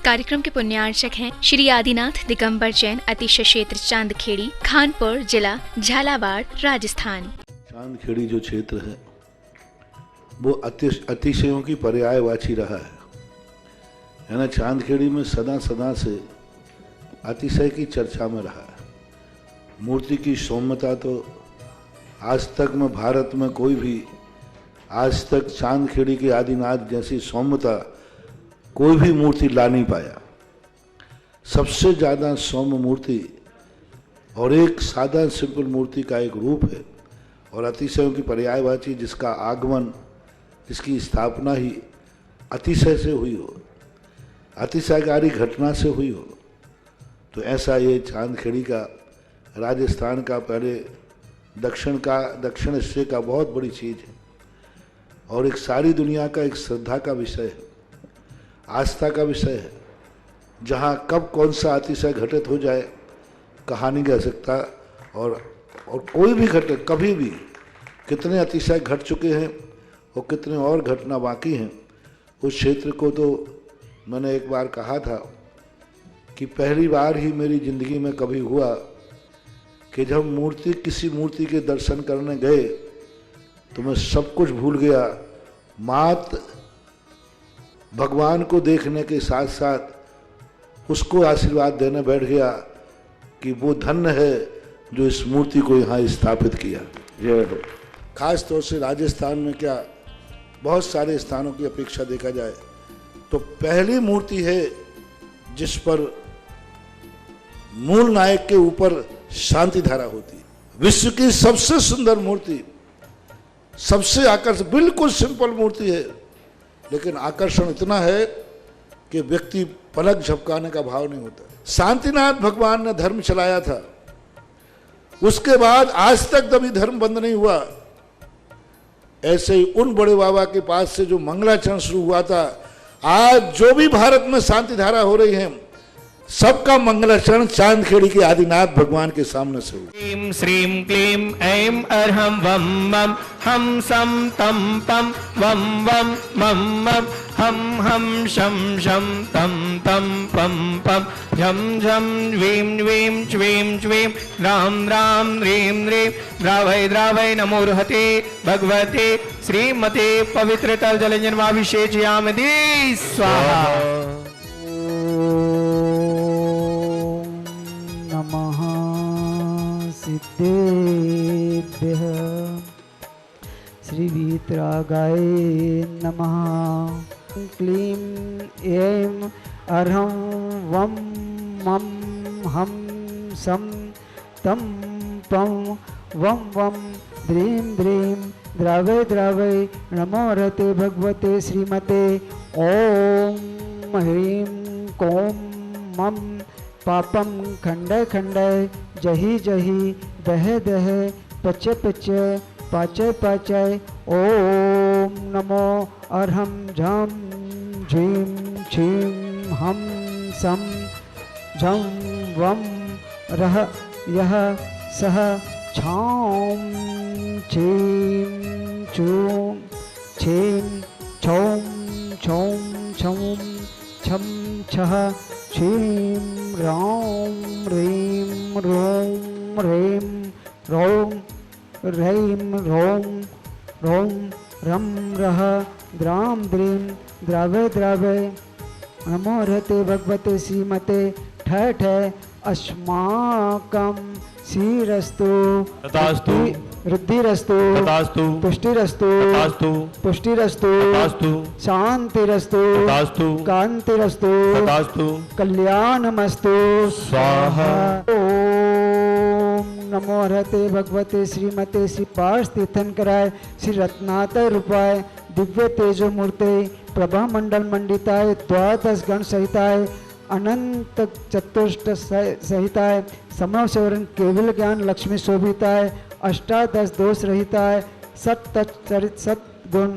कार्यक्रम के पुण्यार्चक हैं श्री आदिनाथ दिगंबर जैन अतिशय क्षेत्र चांदखेड़ी, खानपुर जिला, झालावाड़, राजस्थान। चांदखेड़ी जो क्षेत्र है वो अतिशयों की पर्यायवाची रहा है ना। चांदखेड़ी में सदा से अतिशय की चर्चा में रहा है। मूर्ति की सौम्यता तो आज तक में भारत में कोई भी आज तक चांदखेड़ी के आदिनाथ जैसी सौम्यता कोई भी मूर्ति ला नहीं पाया। सबसे ज़्यादा सौम्य मूर्ति और एक सादा सिंपल मूर्ति का एक रूप है और अतिशयों की पर्यायवाची जिसका आगमन, जिसकी स्थापना ही अतिशय से हुई हो, अतिशयकारी घटना से हुई हो, तो ऐसा ये चांदखेड़ी का राजस्थान का पहले दक्षिण हिस्से का बहुत बड़ी चीज़ है और एक सारी दुनिया का एक श्रद्धा का विषय है, आस्था का विषय है। जहाँ कब कौन सा अतिशय घटित हो जाए कहा नहीं जा सकता और कोई भी घटना कभी भी कितने अतिशय घट चुके हैं और कितने और घटना बाकी हैं। उस क्षेत्र को तो मैंने एक बार कहा था कि पहली बार ही मेरी ज़िंदगी में कभी हुआ कि जब किसी मूर्ति के दर्शन करने गए तो मैं सब कुछ भूल गया। मात भगवान को देखने के साथ साथ उसको आशीर्वाद देने बैठ गया कि वो धन्य है जो इस मूर्ति को यहाँ स्थापित किया। जय हो। खास तौर से राजस्थान में क्या बहुत सारे स्थानों की अपेक्षा देखा जाए तो पहली मूर्ति है जिस पर मूल नायक के ऊपर शांति धारा होती है। विश्व की सबसे सुंदर मूर्ति, सबसे आकर्षक, बिल्कुल सिंपल मूर्ति है लेकिन आकर्षण इतना है कि व्यक्ति पलक झपकाने का भाव नहीं होता। शांतिनाथ भगवान ने धर्म चलाया था, उसके बाद आज तक कभी धर्म बंद नहीं हुआ। ऐसे ही उन बड़े बाबा के पास से जो मंगलाचरण शुरू हुआ था, आज जो भी भारत में शांति धारा हो रही है सबका मंगलाचरण चांदखेड़ी के आदिनाथ भगवान के सामने से हुआ। क्लीं श्रीं क्लीं ऐं अर्हं वं मं हम सं तं पं वं वं मं मं हम हम शं शं तं तं पं पं झं झं वीं वीं च्वीं च्वीं रां रां ह्रीं ह्रीं द्रावय द्रावय नमोर्हते भगवते श्रीमते पवित्रतर जलजन्माभिषेचयामि स्वाहा। सिद्धेभ्यः श्रीवीतरागाय नमः। क्लीं ऐं अर्हं वं मं हम सं तं पं वं वं द्रीं द्रीं द्रावय द्रावय नमोर्हते भगवते श्रीमते ॐ ह्रीं कों मं पापम खंडय खंडय जहि जहि दह दह पच पच पाचय पाचय ओम नमो अर्हं झं झीं छीं हम सं झं वं रह यह सह छां छीं छूं छीं छौं छौं छौं छम छह छीं रां ह्रीं रों ह्रीं रौं ह्रीं रों रौं रं रः द्रां द्रीं द्रावय द्रावय नमोर्हते भगवते श्रीमते ठ ठ अस्माकं श्रीरस्तु तथास्तु वृद्धिरस्तु तथास्तु पुष्टिरस्तु तथास्तु पुष्टिरस्तु तथास्तु शांतिरस्तु तथास्तु कांतिरस्तु तथास्तु कल्याणमस्तु स्वाहा। ओम नमोर्हते भगवते श्रीमते श्री पार्श तीर्थंकराय श्री रत्नातर रूपाय दिव्य तेजो मूर्ते प्रभा मंडल मंडिताय द्वादश गण सहिताय अनंत चतुष्ट सहिताय समव सेवरन केवल ज्ञान लक्ष्मी शोभिताय अष्टादश दोष रहिताय सत गुण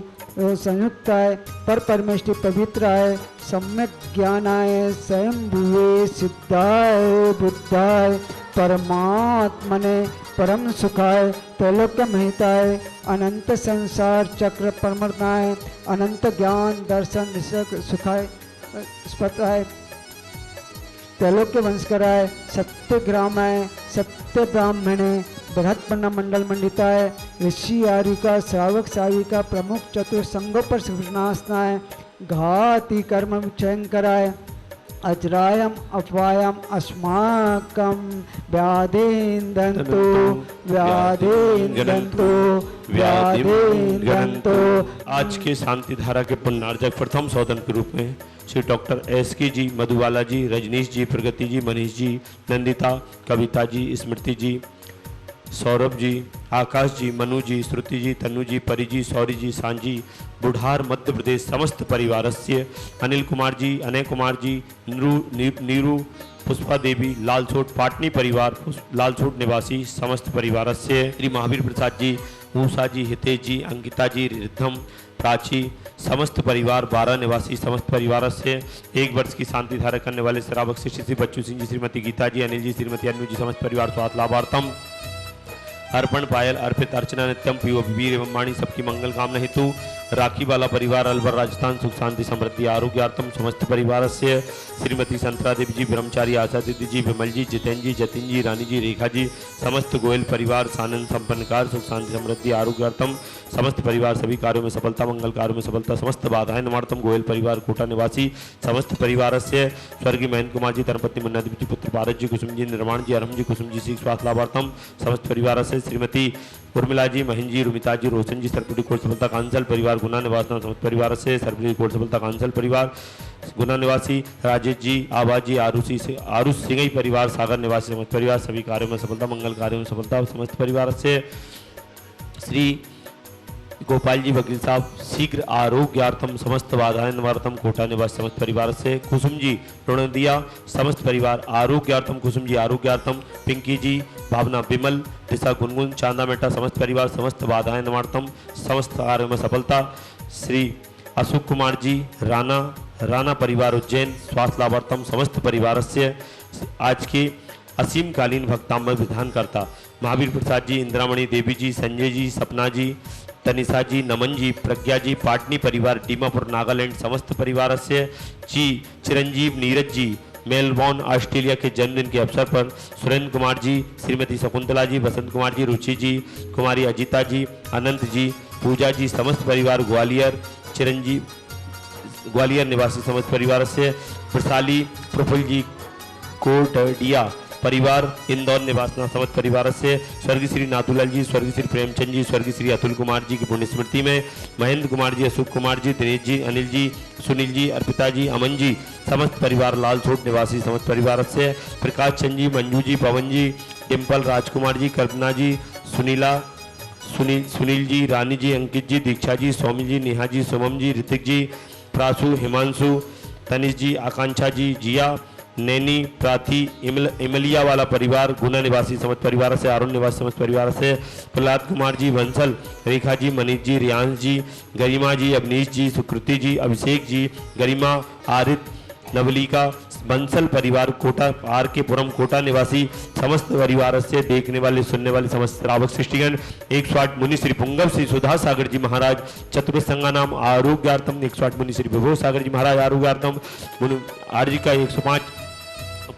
संयुक्ताय पर परमेष्टि पवित्राय सम्यक ज्ञानाय स्वयंभुवे सिद्धाय बुद्धाय परमात्मने परम सुखाय त्रैलोक्य महिताय अनंत संसार चक्र परमर्नाय अनंत ज्ञान दर्शन सुखाय स्पताय त्रैलोक्य वंशकराय सत्यग्रामाय सत्य ब्राह्मणे बृहत्पन्न मंडल मंडिताय ऋषि आर्यिका श्रावक साविका प्रमुख चतुर्संगोपर सुनाशनाय घाति कर्म विचयंकराय अजरायम अपवायम अस्माकं व्याधेन्दन्तु व्याधेन्दन्तु व्याधेन्दन्तु। आज के शांति धारा के पुण्यार्जक प्रथम सौदन के रूप में श्री डॉक्टर एसके जी, मधुबाला जी, रजनीश जी, प्रगति जी, मनीष जी, नंदिता, कविता जी, स्मृति जी, सौरभ जी, आकाश जी, मनु जी, श्रुति जी, तनु जी, परी जी, सौरी जी, सांजी, बुढ़ार मध्य प्रदेश समस्त परिवारस्य अनिल कुमार जी, अनय कुमार जी, नीरू, पुष्पा देवी, लालसोट पाटनी परिवार, लालसोट निवासी समस्त परिवारस्य श्री महावीर प्रसाद जी, मूसा जी, हितेश जी, अंकिता जी, रिद्धम, प्राची समस्त परिवार 12 निवासी समस्त परिवार से 1 वर्ष की शांति धारा करने वाले श्रावक श्री बच्चू सिंह जी, श्रीमती गीता जी, अनिल जी, श्रीमती अनु जी समस्त परिवार स्वास्थ्य लाभार्थम अर्पण पायल अर्पित अर्चना नित्यम पीओ वीर एवं वाणी सबकी मंगल कामना हेतु राखी वाला परिवार अलवर राजस्थान सुख शांति समृद्धि आरोग्यार्थम समस्त परिवार से श्रीमती संतरा देवी जी, ब्रह्मचारी आशा दीदी जी, विमल जी, जितेन जी, जतिन जी, रानी जी, रेखा जी समस्त गोयल परिवार सानंद संपन्नकार सुख शांति समृद्धि आरोग्यार्थम समस्त परिवार सभी कार्यों में सफलता, मंगल कार्यों में सफलता, समस्त बाधाएं निवारतम गोयल परिवार कोटा निवासी समस्त परिवार से स्वर्गीय महेंद्र कुमार जी, धर्मपत्नी मुन्ना देवी जी, पुत्र भारत जी, कुसुम जी, निर्माण जी, अरम जी, कुसुम जी, सिंह स्वास्थ्य लाभार्थम समस्त परिवार से श्रीमती उर्मिला जी, महीन जी, रुमिता जी, रोशन जी, सरपुरी कोट सफलता कांसल परिवार गुना निवास समस्त परिवार से सरपुरी कोट सफलता कांसल परिवार गुना निवासी राजेश जी, आबा जी, आरुषि से आरुष सिंगई परिवार सागर निवासी समस्त परिवार सभी कार्यों में सफलता, मंगल कार्यों में सफलता समस्त परिवार से श्री गोपाल जी वकील साहब शीघ्र आरोग्यार्थम समस्त बाधाएं निवारतम कोटा निवास समस्त परिवार से कुसुम जी ऋणदिया समस्त परिवार आरोग्यार्थम कुसुम जी आरोग्यार्थम पिंकी जी, भावना विमल, दिशा गुनगुन, चांदा मेटा समस्त परिवार समस्त बाधाएं निवारतम समस्त कार्यों में सफलता। श्री अशोक कुमार जी राणा परिवार उज्जैन स्वास्थ्य लाभार्थम समस्त परिवार से आज के असीम कालीन भक्तांबर विधानकर्ता महावीर प्रसाद जी, इंदिरामणि देवी जी, संजय जी, सपना जी, तनिषा जी, नमन जी, प्रज्ञा जी, पाटनी परिवार दीमापुर नागालैंड समस्त परिवार से जी, चिरंजीव नीरज जी मेलबॉर्न ऑस्ट्रेलिया के जन्मदिन के अवसर पर सुरेंद्र कुमार जी, श्रीमती शकुंतला जी, बसंत कुमार जी, रुचि जी, कुमारी अजिता जी, अनंत जी, पूजा जी समस्त परिवार ग्वालियर ग्वालियर निवासी समस्त परिवार से प्रसाली प्रफुल्ल जी कोटडिया परिवार इंदौर निवासना समस्त परिवार से स्वर्गीय श्री नाथूलाल जी, स्वर्गीय श्री प्रेमचंद जी, स्वर्गीय श्री अतुल कुमार जी की पुण्य स्मृति में महेंद्र कुमार जी, अशोक कुमार जी, दिनेश जी, अनिल जी, सुनील जी, अर्पिता जी, अमन जी समस्त परिवार लालसोट निवासी समस्त परिवार से प्रकाश चंद जी, मंजू जी, पवन जी, डिम्पल, राजकुमार जी, कल्पना जी, सुनील जी, रानी जी, अंकित जी, दीक्षा जी, सौमी जी, नेहा जी, सुमम जी, ऋतिक जी, प्रासु, हिमांशु, तनिष जी, आकांक्षा जी, जिया, नैनी, प्राथी, इमलिया वाला परिवार गुना निवासी समस्त परिवार से अरुण निवासी समस्त परिवार से प्रहलाद कुमार जी, वंसल, रेखा जी, मनीष जी, रियांश जी, गरिमा जी, अवनीश जी, सुकृति जी, अभिषेक जी, गरिमा, आरित, नवलिका, बंसल परिवार कोटा आर के पुरम कोटा निवासी समस्त परिवार से देखने वाले सुनने वाले समस्त श्रावक सृष्टिगण 108 मुनि श्री पुंगव श्री सुधा सागर जी महाराज चतुर्संगा नाम आरोग्यार्थम 108 मुनि श्री विभो सागर जी महाराज आरोग्यार्थम आर्य का 105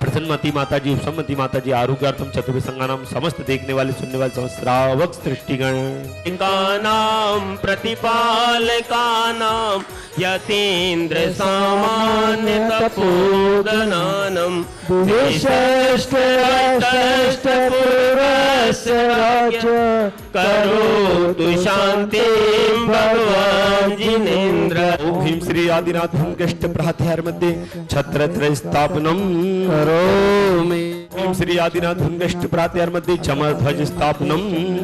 प्रसन्नमती माता जी, उपसम्मति माता जी आरोग्यार्थम चतुर्संगा नाम समस्त देखने वाले सुनने वाले समस्त श्रावक सृष्टिगण नाम प्रतिपालकानां यतीन्द्र सामान्य तपोधनानं करोतु शान्तिं भगवान् जिनेन्द्र। ओम श्री आदिनाथ भूमकेष्ट प्रात्यार मध्ये छत्रत्रय स्थापनम करोमि। ओम श्री आदिनाथ भूमकेष्ट प्रात्यार मध्ये चमर ध्वज स्थापनम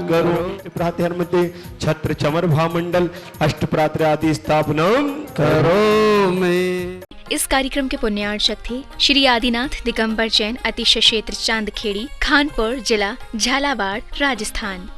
करोमि। प्रात्यार मध्ये छत्र चमर भामंडल अष्ट प्रात्र आदि स्थापनम करोमि। इस कार्यक्रम के पुण्यार्चक थे श्री आदिनाथ दिगंबर जैन, अतिशय क्षेत्र चांदखेड़ी, खानपुर जिला झालावाड़, राजस्थान।